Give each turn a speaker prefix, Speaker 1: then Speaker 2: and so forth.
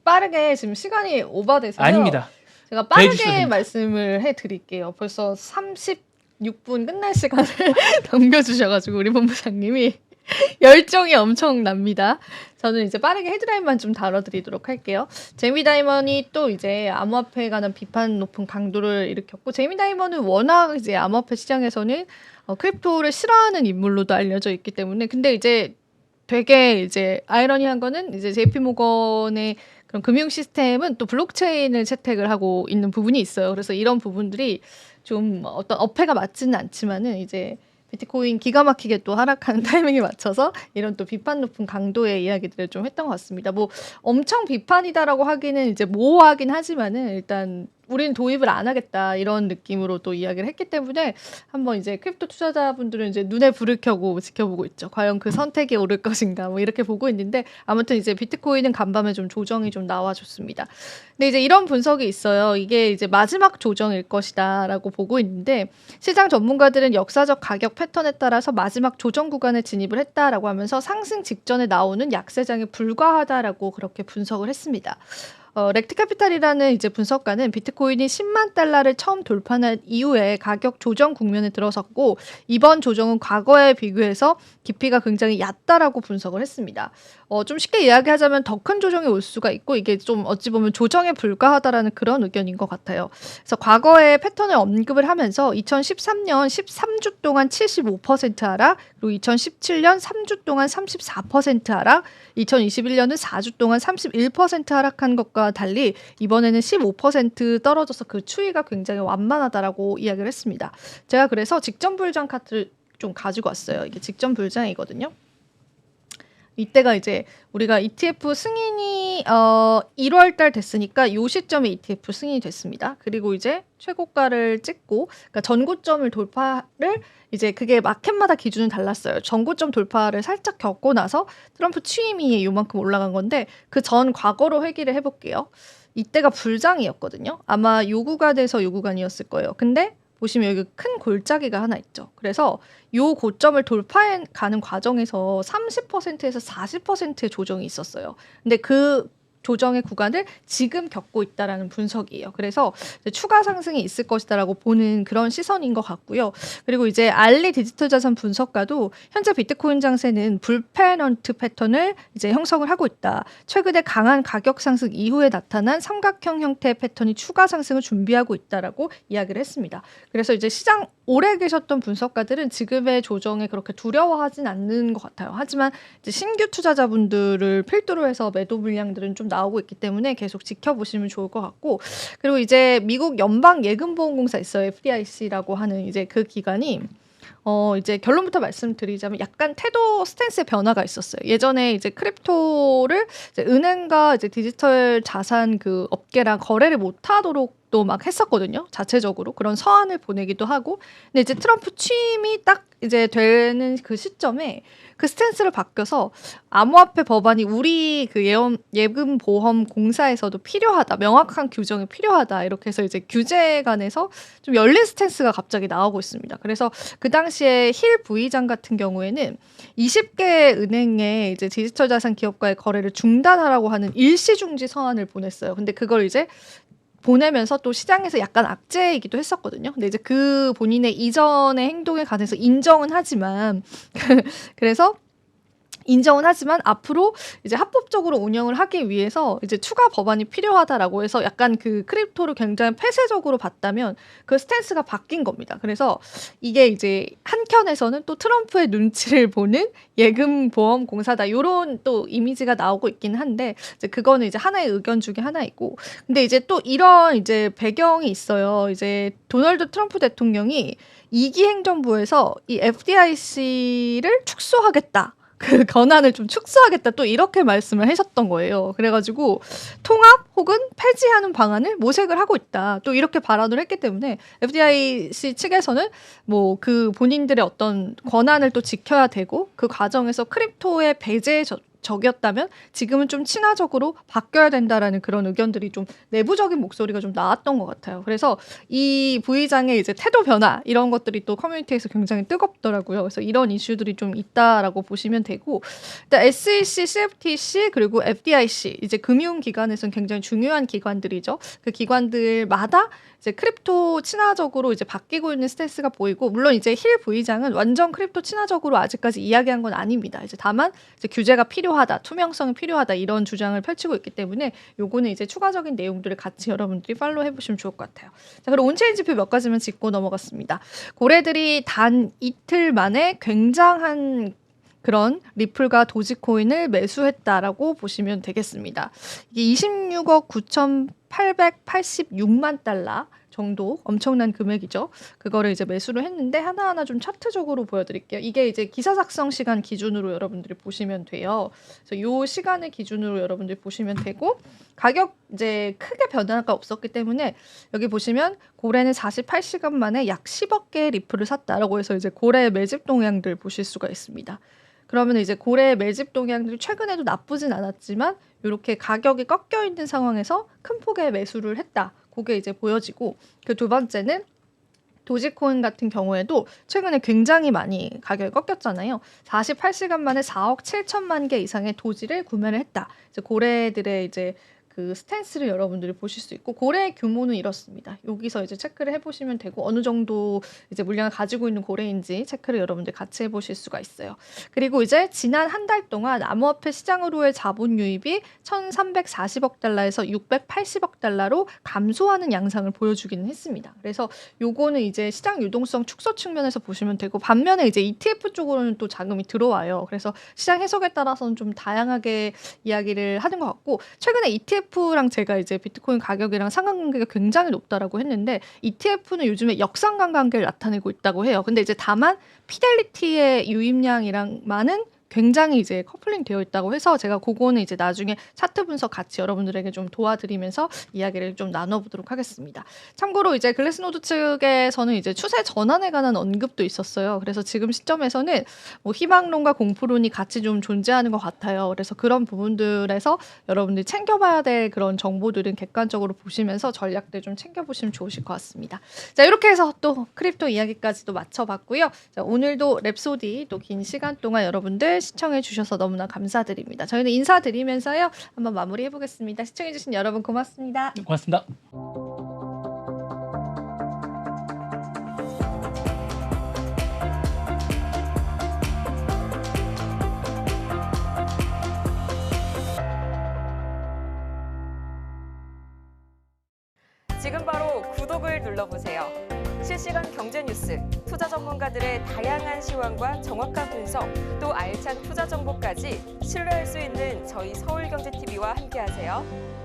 Speaker 1: 빠르게 지금 시간이 오버돼서요.
Speaker 2: 아닙니다.
Speaker 1: 제가
Speaker 2: 더 해주셔야
Speaker 1: 빠르게
Speaker 2: 됩니다.
Speaker 1: 말씀을 해드릴게요. 벌써 36분 끝날 시간을 넘겨주셔가지고 우리 본부장님이 열정이 엄청납니다. 저는 이제 빠르게 헤드라인만 좀 다뤄드리도록 할게요. 제이미 다이먼이 또 이제 암호화폐에 관한 비판 높은 강도를 일으켰고, 제이미 다이먼은 워낙 이제 암호화폐 시장에서는 크립토를 싫어하는 인물로도 알려져 있기 때문에, 근데 이제 되게 이제 아이러니한 거는 이제 JP 모건의 그런 금융 시스템은 또 블록체인을 채택을 하고 있는 부분이 있어요. 그래서 이런 부분들이 좀 어떤 어폐가 맞지는 않지만은 이제 비트코인 기가 막히게 또 하락하는 타이밍에 맞춰서 이런 또 비판 높은 강도의 이야기들을 좀 했던 것 같습니다. 뭐 엄청 비판이다라고 하기는 이제 모호하긴 하지만은 일단 우리는 도입을 안 하겠다 이런 느낌으로 또 이야기를 했기 때문에 한번 이제 크립토 투자자분들은 이제 눈에 불을 켜고 지켜보고 있죠. 과연 그 선택이 옳을 것인가 뭐 이렇게 보고 있는데, 아무튼 이제 비트코인은 간밤에 좀 조정이 좀 나와줬습니다. 근데 이제 이런 분석이 있어요. 이게 이제 마지막 조정일 것이다라고 보고 있는데, 시장 전문가들은 역사적 가격 패턴에 따라서 마지막 조정 구간에 진입을 했다라고 하면서 상승 직전에 나오는 약세장에 불과하다라고 그렇게 분석을 했습니다. 렉트캐피탈이라는 이제 분석가는 비트코인이 10만 달러를 처음 돌파한 이후에 가격 조정 국면에 들어섰고, 이번 조정은 과거에 비교해서 깊이가 굉장히 얕다라고 분석을 했습니다. 좀 쉽게 이야기하자면 더 큰 조정이 올 수가 있고, 이게 좀 어찌 보면 조정에 불과하다라는 그런 의견인 것 같아요. 그래서 과거의 패턴을 언급을 하면서 2013년 13주 동안 75% 하락, 그리고 2017년 3주 동안 34% 하락, 2021년은 4주 동안 31% 하락한 것과 달리 이번에는 15% 떨어져서 그 추이가 굉장히 완만하다라고 이야기를 했습니다. 제가 그래서 직전 불장 카드를 좀 가지고 왔어요. 이게 직전 불장이거든요. 이때가 이제 우리가 ETF 승인이 1월 달 됐으니까 요 시점에 ETF 승인이 됐습니다. 그리고 이제 최고가를 찍고, 그러니까 전고점을 돌파를, 이제 그게 마켓마다 기준은 달랐어요. 전고점 돌파를 살짝 겪고 나서 트럼프 취임이 요만큼 올라간 건데, 그 전 과거로 회귀를 해볼게요. 이때가 불장이었거든요. 아마 요 구간에서 요 구간이었을 거예요. 근데 보시면 여기 큰 골짜기가 하나 있죠. 그래서 요 고점을 돌파해 가는 과정에서 30%에서 40%의 조정이 있었어요. 근데 그 조정의 구간을 지금 겪고 있다라는 분석이에요. 그래서 이제 추가 상승이 있을 것이다라고 보는 그런 시선인 것 같고요. 그리고 이제 알리 디지털 자산 분석가도 현재 비트코인 장세는 불페넌트 패턴을 이제 형성을 하고 있다. 최근에 강한 가격 상승 이후에 나타난 삼각형 형태의 패턴이 추가 상승을 준비하고 있다라고 이야기를 했습니다. 그래서 이제 시장 오래 계셨던 분석가들은 지금의 조정에 그렇게 두려워하진 않는 것 같아요. 하지만 이제 신규 투자자분들을 필두로 해서 매도 물량들은 좀 나오고 있기 때문에 계속 지켜보시면 좋을 것 같고, 그리고 이제 미국 연방예금보험공사 있어요. FDIC라고 하는 이제 그 기관이 이제 결론부터 말씀드리자면 약간 태도 스탠스의 변화가 있었어요. 예전에 이제 크립토를 이제 은행과 이제 디지털 자산 그 업계랑 거래를 못하도록 또 막 했었거든요. 자체적으로 그런 서한을 보내기도 하고. 근데 이제 트럼프 취임이 딱 이제 되는 그 시점에 그 스탠스를 바뀌어서 암호화폐 법안이 우리 그 예금보험 공사에서도 필요하다, 명확한 규정이 필요하다, 이렇게 해서 이제 규제관에서 좀 열린 스탠스가 갑자기 나오고 있습니다. 그래서 그 당시에 힐 부의장 같은 경우에는 20개 은행의 이제 디지털 자산 기업과의 거래를 중단하라고 하는 일시 중지 서한을 보냈어요. 근데 그걸 이제 보내면서 또 시장에서 약간 악재이기도 했었거든요. 근데 이제 그 본인의 이전의 행동에 관해서 인정은 하지만 그래서 인정은 하지만 앞으로 이제 합법적으로 운영을 하기 위해서 이제 추가 법안이 필요하다라고 해서 약간 그 크립토를 굉장히 폐쇄적으로 봤다면 그 스탠스가 바뀐 겁니다. 그래서 이게 이제 한켠에서는 또 트럼프의 눈치를 보는 예금보험공사다, 요런 또 이미지가 나오고 있긴 한데, 이제 그거는 이제 하나의 의견 중에 하나이고, 근데 이제 또 이런 이제 배경이 있어요. 이제 도널드 트럼프 대통령이 2기 행정부에서 이 FDIC를 축소하겠다, 그 권한을 좀 축소하겠다, 또 이렇게 말씀을 하셨던 거예요. 그래가지고 통합 혹은 폐지하는 방안을 모색을 하고 있다, 또 이렇게 발언을 했기 때문에 FDIC 측에서는 뭐 그 본인들의 어떤 권한을 또 지켜야 되고, 그 과정에서 크립토의 배제 적이었다면 지금은 좀 친화적으로 바뀌어야 된다라는 그런 의견들이 좀 내부적인 목소리가 좀 나왔던 것 같아요. 그래서 이 부의장의 이제 태도 변화 이런 것들이 또 커뮤니티에서 굉장히 뜨겁더라고요. 그래서 이런 이슈들이 좀 있다라고 보시면 되고, 일단 SEC, CFTC 그리고 FDIC 이제 금융기관에서는 굉장히 중요한 기관들이죠. 그 기관들마다 이제 크립토 친화적으로 이제 바뀌고 있는 스탠스가 보이고, 물론 이제 힐 부의장은 완전 크립토 친화적으로 아직까지 이야기한 건 아닙니다. 이제 다만 이제 규제가 필요하다, 투명성이 필요하다 이런 주장을 펼치고 있기 때문에 요거는 이제 추가적인 내용들을 같이 여러분들이 팔로우 해보시면 좋을 것 같아요. 자, 그럼 온체인 지표 몇 가지만 짚고 넘어갔습니다. 고래들이 단 이틀 만에 굉장한 그런 리플과 도지코인을 매수했다라고 보시면 되겠습니다. 이게 26억 9,886만 달러 정도 엄청난 금액이죠. 그거를 이제 매수를 했는데 하나하나 좀 차트적으로 보여드릴게요. 이게 이제 기사 작성 시간 기준으로 여러분들이 보시면 돼요. 그래서 요 시간을 기준으로 여러분들이 보시면 되고, 가격 이제 크게 변화가 없었기 때문에 여기 보시면 고래는 48시간 만에 약 10억 개의 리플을 샀다라고 해서 이제 고래 매집 동향들 보실 수가 있습니다. 그러면 이제 고래 매집 동향들이 최근에도 나쁘진 않았지만 이렇게 가격이 꺾여 있는 상황에서 큰 폭의 매수를 했다. 그게 이제 보여지고, 그 두 번째는 도지코인 같은 경우에도 최근에 굉장히 많이 가격이 꺾였잖아요. 48시간 만에 4억 7천만 개 이상의 도지를 구매를 했다. 이제 고래들의 이제 그 스탠스를 여러분들이 보실 수 있고, 고래의 규모는 이렇습니다. 여기서 이제 체크를 해보시면 되고, 어느 정도 이제 물량을 가지고 있는 고래인지 체크를 여러분들 같이 해보실 수가 있어요. 그리고 이제 지난 한 달 동안 암호화폐 시장으로의 자본 유입이 1,340억 달러에서 680억 달러로 감소하는 양상을 보여주기는 했습니다. 그래서 요거는 이제 시장 유동성 축소 측면에서 보시면 되고, 반면에 이제 ETF 쪽으로는 또 자금이 들어와요. 그래서 시장 해석에 따라서는 좀 다양하게 이야기를 하는 것 같고, 최근에 ETF랑 제가 이제 비트코인 가격이랑 상관관계가 굉장히 높다라고 했는데, ETF는 요즘에 역상관관계를 나타내고 있다고 해요. 근데 이제 다만 피델리티의 유입량이랑만은 굉장히 이제 커플링 되어 있다고 해서 제가 그거는 이제 나중에 차트 분석 같이 여러분들에게 좀 도와드리면서 이야기를 좀 나눠보도록 하겠습니다. 참고로 이제 글래스노드 측에서는 이제 추세 전환에 관한 언급도 있었어요. 그래서 지금 시점에서는 뭐 희망론과 공포론이 같이 좀 존재하는 것 같아요. 그래서 그런 부분들에서 여러분들이 챙겨봐야 될 그런 정보들은 객관적으로 보시면서 전략들 좀 챙겨보시면 좋으실 것 같습니다. 자, 이렇게 해서 또 크립토 이야기까지도 마쳐봤고요. 자, 오늘도 랩소디 또 긴 시간 동안 여러분들 시청해 주셔서 너무나 감사드립니다. 저희는 인사드리면서요, 한번 마무리해 보겠습니다. 시청해 주신 여러분 고맙습니다.
Speaker 2: 고맙습니다.
Speaker 3: 지금 바로 구독을 눌러보세요. 실시간 경제 뉴스, 투자 전문가들의 다양한 시황과 정확한 분석, 또 알찬 투자 정보까지 신뢰할 수 있는 저희 서울경제TV와 함께하세요.